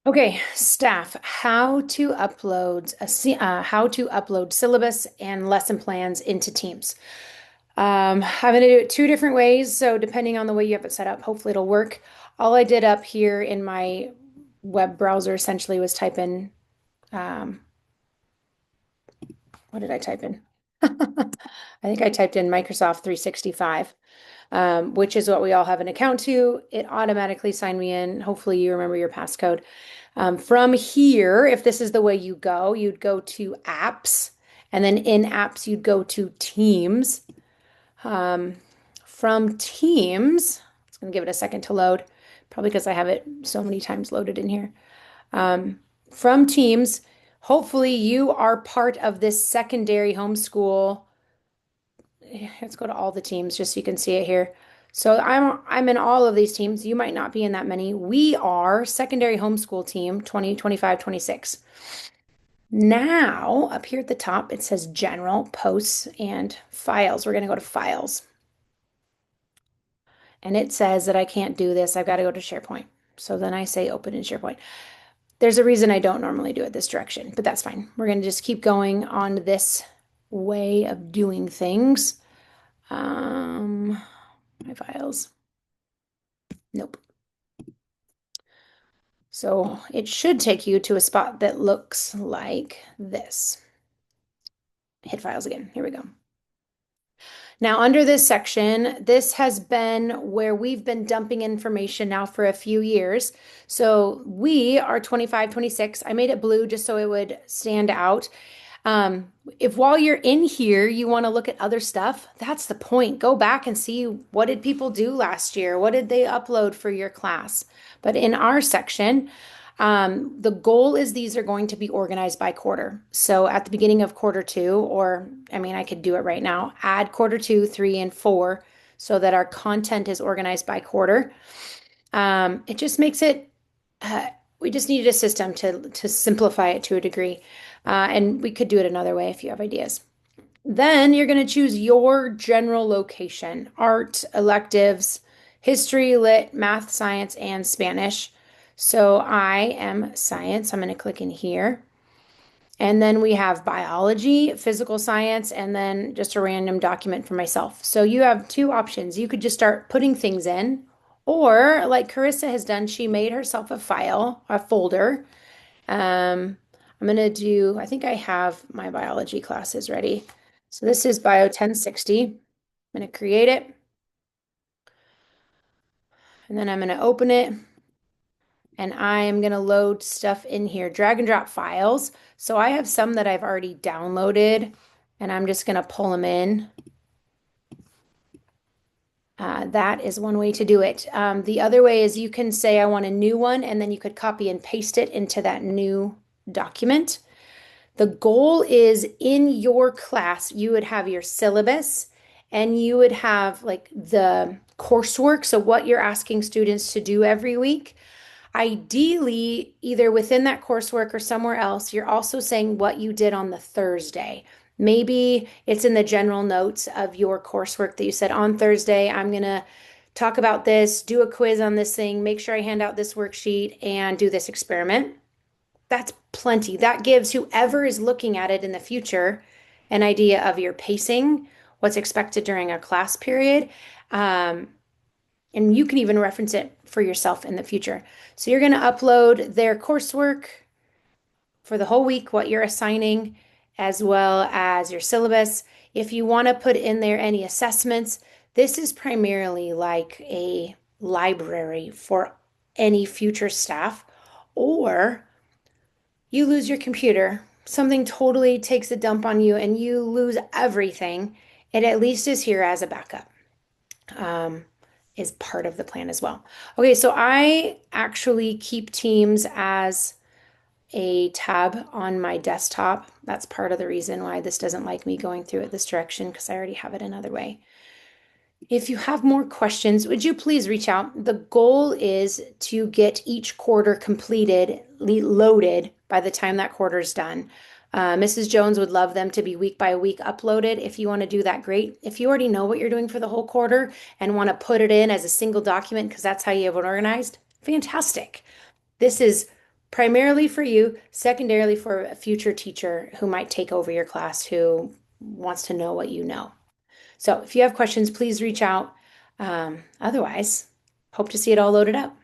Okay, staff, how to upload syllabus and lesson plans into Teams. I'm going to do it two different ways, so depending on the way you have it set up, hopefully it'll work. All I did up here in my web browser essentially was type in, um, what did I type in? I think I typed in Microsoft 365, which is what we all have an account to. It automatically signed me in. Hopefully you remember your passcode. From here, if this is the way you go, you'd go to apps, and then in apps, you'd go to Teams. Um, from Teams, it's going to give it a second to load, probably because I have it so many times loaded in here. Um, from Teams, hopefully you are part of this secondary homeschool. Let's go to all the teams just so you can see it here. So I'm in all of these teams. You might not be in that many. We are secondary homeschool team 2025 26. Now, up here at the top, it says general, posts, and files. We're going to go to files. And it says that I can't do this. I've got to go to SharePoint. So then I say open in SharePoint. There's a reason I don't normally do it this direction, but that's fine. We're going to just keep going on this way of doing things. My files. Nope. So it should take you to a spot that looks like this. Hit files again. Here we go. Now, under this section, this has been where we've been dumping information now for a few years. So we are 25, 26. I made it blue just so it would stand out. If while you're in here, you want to look at other stuff, that's the point. Go back and see what did people do last year? What did they upload for your class? But in our section, the goal is these are going to be organized by quarter. So at the beginning of quarter two, or I mean, I could do it right now, add quarter two, three, and four so that our content is organized by quarter. It just makes it, we just needed a system to simplify it to a degree. And we could do it another way if you have ideas. Then you're going to choose your general location, art, electives, history, lit, math, science, and Spanish. So I am science. I'm going to click in here. And then we have biology, physical science, and then just a random document for myself. So you have two options. You could just start putting things in, or like Carissa has done, she made herself a file, a folder. I'm going to do, I think I have my biology classes ready. So this is Bio 1060. I'm going to create it, and then I'm going to open it. And I am going to load stuff in here, drag and drop files. So I have some that I've already downloaded, and I'm just going to pull them in. That is one way to do it. The other way is you can say, I want a new one, and then you could copy and paste it into that new document. The goal is in your class, you would have your syllabus and you would have like the coursework. So, what you're asking students to do every week. Ideally, either within that coursework or somewhere else, you're also saying what you did on the Thursday. Maybe it's in the general notes of your coursework that you said on Thursday, I'm going to talk about this, do a quiz on this thing, make sure I hand out this worksheet, and do this experiment. That's plenty. That gives whoever is looking at it in the future an idea of your pacing, what's expected during a class period. And you can even reference it for yourself in the future. So you're going to upload their coursework for the whole week, what you're assigning, as well as your syllabus. If you want to put in there any assessments, this is primarily like a library for any future staff, or you lose your computer, something totally takes a dump on you, and you lose everything. It at least is here as a backup. Is part of the plan as well. Okay, so I actually keep Teams as a tab on my desktop. That's part of the reason why this doesn't like me going through it this direction, because I already have it another way. If you have more questions, would you please reach out? The goal is to get each quarter completed, loaded by the time that quarter is done. Mrs. Jones would love them to be week by week uploaded. If you want to do that, great. If you already know what you're doing for the whole quarter and want to put it in as a single document because that's how you have it organized, fantastic. This is primarily for you, secondarily for a future teacher who might take over your class who wants to know what you know. So if you have questions, please reach out. Otherwise, hope to see it all loaded up.